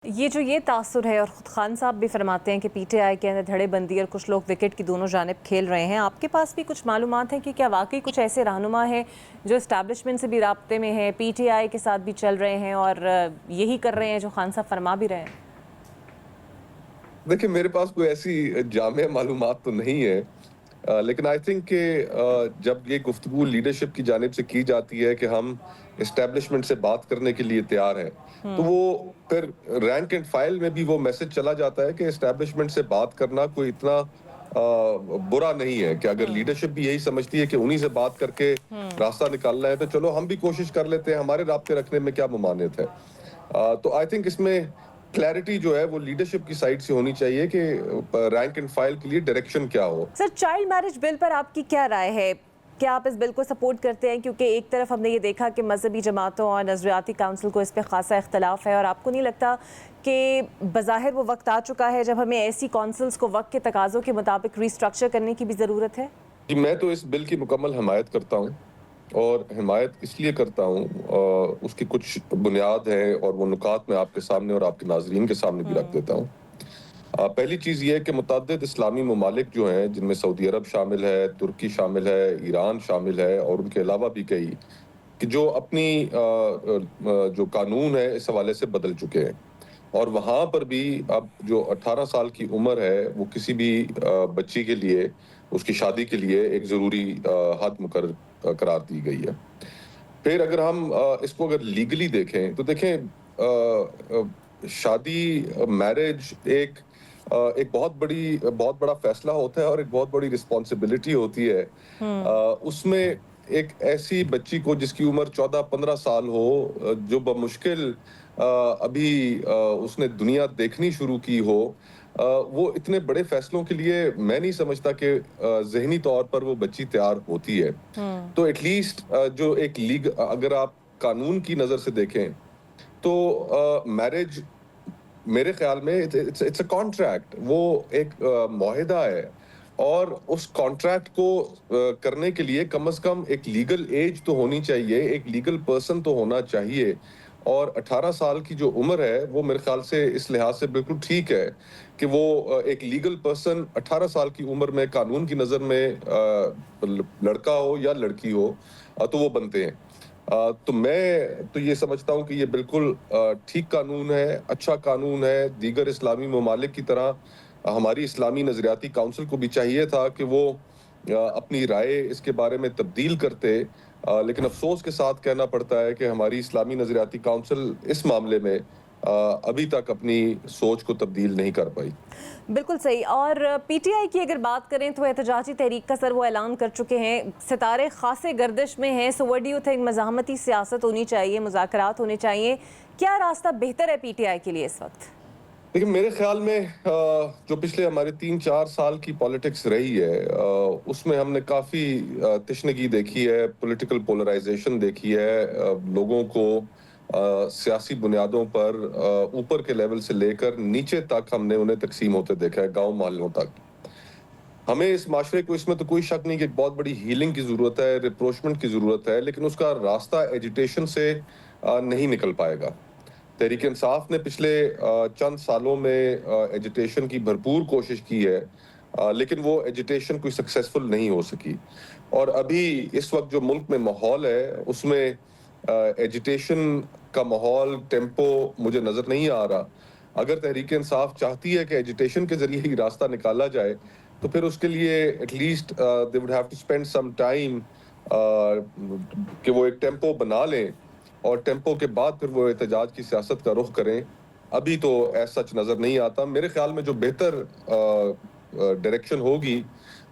یہ تاثر ہے اور خود خان صاحب بھی فرماتے ہیں کہ پی ٹی آئی کے اندر دھڑے بندی اور کچھ لوگ وکٹ کی دونوں جانب کھیل رہے ہیں. آپ کے پاس بھی کچھ معلومات ہیں کہ کیا واقعی کچھ ایسے رہنما ہیں جو اسٹیبلشمنٹ سے بھی رابطے میں ہیں, پی ٹی آئی کے ساتھ بھی چل رہے ہیں اور یہی کر رہے ہیں جو خان صاحب فرما بھی رہے ہیں؟ دیکھیں, میرے پاس کوئی ایسی جامع معلومات تو نہیں ہے, لیکن آئی تھنک کہ جب یہ گفتگو لیڈرشپ کی جانب سے کی جاتی ہے کہ ہم اسٹیبلشمنٹ سے بات کرنے کے لیے تیار ہیں, تو وہ پھر رینک اینڈ فائل میں بھی وہ میسج چلا جاتا ہے کہ اسٹیبلشمنٹ سے بات کرنا کوئی اتنا برا نہیں ہے, کہ اگر لیڈرشپ بھی یہی سمجھتی ہے کہ انہی سے بات کر کے راستہ نکالنا ہے تو چلو ہم بھی کوشش کر لیتے ہیں, ہمارے رابطے رکھنے میں کیا ممانعت ہے. تو آئی تھنک اس میں کلیئرٹی جو ہے وہ لیڈرشپ کی سائٹ سے ہونی چاہیے کہ رینک اینڈ فائل کے لیے ڈائریکشن کیا ہو. سر, چائلڈ میرج بل پر آپ کی کیا رائے ہے؟ کیا آپ اس بل کو سپورٹ کرتے ہیں؟ کیونکہ ایک طرف ہم نے یہ دیکھا کہ مذہبی جماعتوں اور نظریاتی کونسل کو اس پہ خاصا اختلاف ہے, اور آپ کو نہیں لگتا کہ بظاہر وہ وقت آ چکا ہے جب ہمیں ایسی کونسلز کو وقت کے تقاضوں کے مطابق ری اسٹرکچر کرنے کی بھی ضرورت ہے؟ جی, میں تو اس بل کی مکمل حمایت کرتا ہوں, اور حمایت اس لیے کرتا ہوں, اس کی کچھ بنیاد ہے اور وہ نکات میں آپ کے سامنے اور آپ کے ناظرین کے سامنے بھی رکھ دیتا ہوں. پہلی چیز یہ ہے کہ متعدد اسلامی ممالک جو ہیں, جن میں سعودی عرب شامل ہے, ترکی شامل ہے, ایران شامل ہے, اور ان کے علاوہ بھی کئی, کہ جو اپنی جو قانون ہے اس حوالے سے بدل چکے ہیں, اور وہاں پر بھی اب جو 18 سال کی عمر ہے وہ کسی بھی بچی کے لیے, اس کی شادی کے لیے ایک ضروری حد مقرر قرار دی گئی ہے. پھر اگر ہم اس کو اگر لیگلی دیکھیں تو دیکھیں, شادی میرج ایک بہت بڑا فیصلہ ہوتا ہے اور ایک بہت بڑی رسپانسبلٹی ہوتی ہے. اس میں ایک ایسی بچی کو جس کی عمر 14-15 سال ہو, جو بمشکل ابھی اس نے دنیا دیکھنی شروع کی ہو, وہ اتنے بڑے فیصلوں کے لیے میں نہیں سمجھتا کہ ذہنی طور پر وہ بچی تیار ہوتی ہے. تو ایٹ لیسٹ جو ایک اگر آپ قانون کی نظر سے دیکھیں تو میرج میرے خیال میں اٹس اے کانٹریکٹ, وہ ایک معاہدہ ہے, اور اس کانٹریکٹ کو کرنے کے لیے کم از کم ایک لیگل ایج تو ہونی چاہیے, ایک لیگل پرسن تو ہونا چاہیے. اور 18 سال کی جو عمر ہے وہ میرے خیال سے اس لحاظ سے بالکل ٹھیک ہے کہ وہ ایک لیگل پرسن 18 سال کی عمر میں قانون کی نظر میں لڑکا ہو یا لڑکی ہو تو وہ بنتے ہیں. تو میں تو یہ سمجھتا ہوں کہ یہ بالکل ٹھیک قانون ہے, اچھا قانون ہے. دیگر اسلامی ممالک کی طرح ہماری اسلامی نظریاتی کونسل کو بھی چاہیے تھا کہ وہ اپنی رائے اس کے بارے میں تبدیل کرتے, لیکن افسوس کے ساتھ کہنا پڑتا ہے کہ ہماری اسلامی نظریاتی کونسل اس معاملے میں ابھی تک اپنی سوچ کو تبدیل نہیں کر پائی. بالکل صحیح. اور پی ٹی آئی کی اگر بات کریں تو احتجاجی تحریک کا سر وہ اعلان کر چکے ہیں, ستارے خاصے گردش میں ہیں. So what do you think, مزاحمتی سیاست ہونی چاہیے, مذاکرات ہونے چاہیے, کیا راستہ بہتر ہے پی ٹی آئی کے لیے اس وقت؟ لیکن میرے خیال میں جو پچھلے ہمارے 3-4 سال کی پالیٹکس رہی ہے, اس میں ہم نے کافی تشنگی دیکھی ہے, پولیٹیکل پولرائزیشن دیکھی ہے. لوگوں کو سیاسی بنیادوں پر اوپر کے لیول سے لے کر نیچے تک ہم نے انہیں تقسیم ہوتے دیکھا ہے, گاؤں محلوں تک. ہمیں اس معاشرے کو, اس میں تو کوئی شک نہیں کہ ایک بہت بڑی ہیلنگ کی ضرورت ہے, ریپروچمنٹ کی ضرورت ہے, لیکن اس کا راستہ ایجیٹیشن سے نہیں نکل پائے گا. تحریک انصاف نے پچھلے چند سالوں میں ایجیٹیشن کی بھرپور کوشش کی ہے, لیکن وہ ایجیٹیشن کوئی سکسیسفل نہیں ہو سکی. اور ابھی اس وقت جو ملک میں ماحول ہے اس میں ایجیٹیشن کا ماحول, ٹیمپو مجھے نظر نہیں آ رہا. اگر تحریک انصاف چاہتی ہے کہ ایجیٹیشن کے ذریعے ہی راستہ نکالا جائے تو پھر اس کے لیے at least they would have to spend some time کہ وہ ایک ٹیمپو بنا لیں, اور ٹیمپو کے بعد پھر وہ احتجاج کی سیاست کا رخ کریں. ابھی تو ایسا سچ نظر نہیں آتا. میرے خیال میں جو بہتر ڈائریکشن ہوگی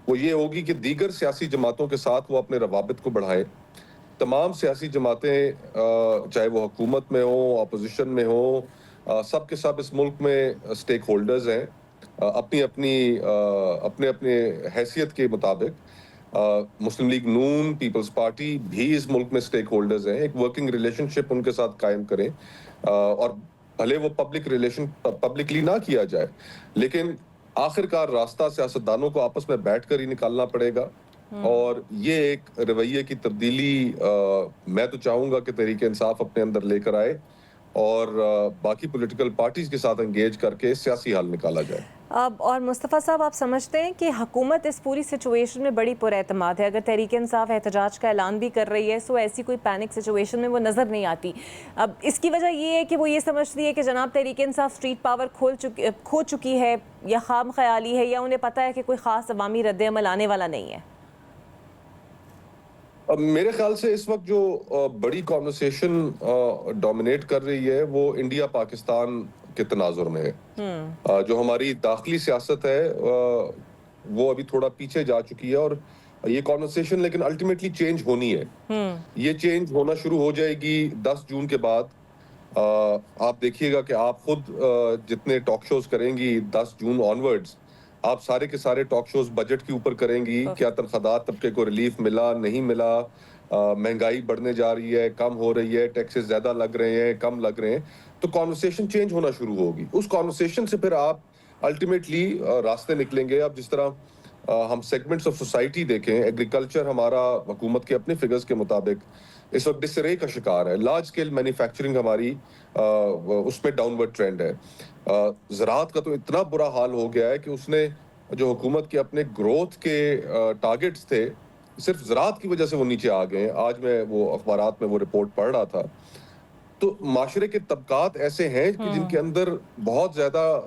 وہ یہ ہوگی کہ دیگر سیاسی جماعتوں کے ساتھ وہ اپنے روابط کو بڑھائیں. تمام سیاسی جماعتیں, چاہے وہ حکومت میں ہوں, اپوزیشن میں ہوں, سب کے سب اس ملک میں اسٹیک ہولڈرز ہیں, اپنی اپنے حیثیت کے مطابق. مسلم لیگ نون, پیپلز پارٹی بھی اس ملک میں اسٹیک ہولڈرز ہیں. ایک ورکنگ ریلیشن شپ ان کے ساتھ قائم کریں, اور بھلے وہ پبلکلی نہ کیا جائے, لیکن آخر کار راستہ سیاستدانوں کو آپس میں بیٹھ کر ہی نکالنا پڑے گا. اور یہ ایک رویے کی تبدیلی میں تو چاہوں گا کہ تحریک انصاف اپنے اندر لے کر آئے, اور باقی پولیٹیکل پارٹیز کے ساتھ انگیج کر کے سیاسی حل نکالا جائے. اور مصطفیٰ صاحب، آپ سمجھتے ہیں کہ حکومت اس پوری سچویشن میں بڑی پر اعتماد ہے؟ اگر تحریک انصاف احتجاج کا اعلان بھی کر رہی ہے سو ایسی کوئی پینک سچویشن میں وہ نظر نہیں آتی. اب اس کی وجہ یہ ہے کہ وہ یہ سمجھتی ہے کہ جناب تحریک انصاف اسٹریٹ پاور کھو چکی ہے، یا خام خیالی ہے، یا انہیں پتہ ہے کہ کوئی خاص عوامی رد عمل آنے والا نہیں ہے؟ اب میرے خیال سے اس وقت جو بڑی کانورسیشن ڈومینیٹ کر رہی ہے وہ انڈیا پاکستان کے تناظر میں ہے. جو ہماری داخلی سیاست ہے وہ ابھی تھوڑا پیچھے جا چکی ہے، اور یہ کانورسیشن لیکن الٹیمیٹلی چینج ہونی ہے. یہ چینج ہونا شروع ہو جائے گی 10 جون کے بعد. آپ دیکھیے گا کہ آپ خود جتنے ٹاک شوز کریں گی 10 جون آنورڈز، آپ سارے کے سارے ٹاک شوز بجٹ کے اوپر کریں گی. کیا تنخواہدار طبقے کو ریلیف ملا، نہیں ملا، مہنگائی بڑھنے جا رہی ہے، کم ہو رہی ہے، ٹیکسز زیادہ لگ رہے ہیں، کم لگ رہے ہیں. تو کانورسیشن چینج ہونا شروع ہوگی. اس کانورسیشن سے پھر آپ الٹیمیٹلی راستے نکلیں گے. اب جس طرح ہم سیگمنٹس آف سوسائٹی دیکھیں، ایگریکلچر ہمارا حکومت کے اپنے فگرز کے مطابق اس وقت ڈسرے کا شکار ہے. لارج اسکیل مینوفیکچرنگ ہماری اس میں ڈاؤن ورڈ ٹرینڈ ہے. زراعت کا تو اتنا برا حال ہو گیا ہے کہ اس نے جو حکومت کے اپنے گروتھ کے ٹارگٹس تھے، صرف زراعت کی وجہ سے وہ نیچے آ گئے ہیں. آج میں وہ اخبارات میں وہ رپورٹ پڑھ رہا تھا. تو معاشرے کے طبقات ایسے ہیں کہ جن کے اندر بہت زیادہ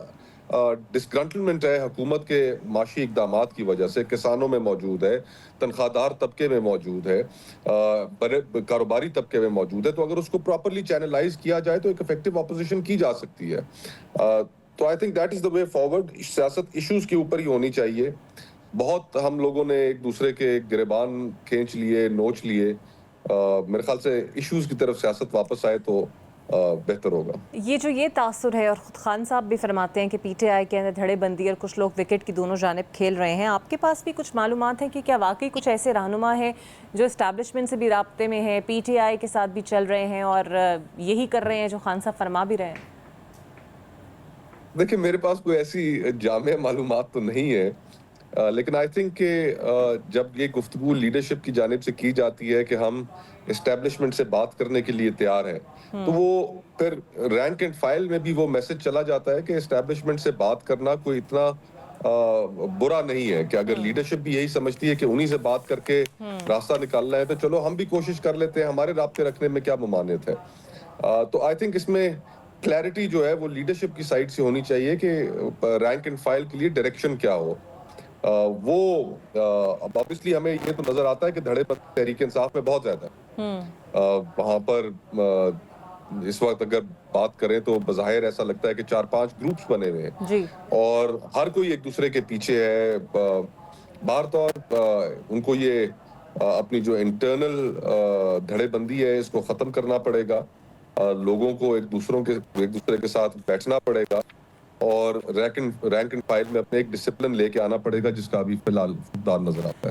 ڈسگرنٹلمنٹ ہے حکومت کے معاشی اقدامات کی وجہ سے. کسانوں میں موجود ہے، تنخواہ دار طبقے میں موجود ہے، بڑے کاروباری طبقے میں موجود ہے. تو اگر اس کو پراپرلی چینلائز کیا جائے تو ایک افیکٹو اپوزیشن کی جا سکتی ہے. تو I think that is the way forward. سیاست ایشوز کے اوپر ہی ہونی چاہیے. بہت ہم لوگوں نے ایک دوسرے کے گریبان کھینچ لیے، نوچ لیے. میرے خیال سے ایشوز کی طرف سیاست واپس آئے تو بہتر ہوگا. یہ تاثر ہے، اور خود خان صاحب بھی فرماتے ہیں کہ پی ٹی آئی کے اندر دھڑے بندی اور کچھ لوگ وکٹ کی دونوں جانب کھیل رہے ہیں. آپ کے پاس بھی کچھ معلومات ہیں کہ کیا واقعی کچھ ایسے رہنما ہیں جو اسٹیبلشمنٹ سے بھی رابطے میں ہیں، پی ٹی آئی کے ساتھ بھی چل رہے ہیں اور یہی کر رہے ہیں جو خان صاحب فرما بھی رہے ہیں؟ دیکھیں، میرے پاس کوئی ایسی جامع معلومات تو نہیں ہے، لیکن آئی تھنک کہ جب یہ گفتگو لیڈرشپ کی جانب سے کی جاتی ہے کہ ہم اسٹیبلشمنٹ سے بات کرنے کے لیے تیار ہیں، تو وہ پھر رینک اینڈ فائل میں بھی وہ میسج چلا جاتا ہے کہ اسٹیبلشمنٹ سے بات کرنا کوئی اتنا برا نہیں ہے. کہ اگر لیڈرشپ بھی یہی سمجھتی ہے کہ انہی سے بات کر کے راستہ نکالنا ہے تو چلو ہم بھی کوشش کر لیتے ہیں، ہمارے رابطے رکھنے میں کیا ممانعت ہے. تو آئی تھنک اس میں کلیئرٹی جو ہے وہ لیڈرشپ کی سائڈ سے ہونی چاہیے کہ رینک اینڈ فائل کے لیے ڈائریکشن کیا ہو. وہ اب obviously ہمیں یہ تو نظر آتا ہے کہ دھڑے پر تحریک انصاف میں بہت زیادہ ہے. وہاں پر اس وقت اگر بات کریں تو بظاہر ایسا لگتا ہے کہ 4-5 گروپس بنے ہوئے ہیں اور ہر کوئی ایک دوسرے کے پیچھے ہے. بہر طور ان کو یہ اپنی جو انٹرنل دھڑے بندی ہے اس کو ختم کرنا پڑے گا. لوگوں کو ایک دوسرے کے ساتھ بیٹھنا پڑے گا اور رینک اینڈ فائل میں اپنے ایک ڈسپلن لے کے آنا پڑے گا، جس کا ابھی فی الحال فقدان نظر آتا ہے.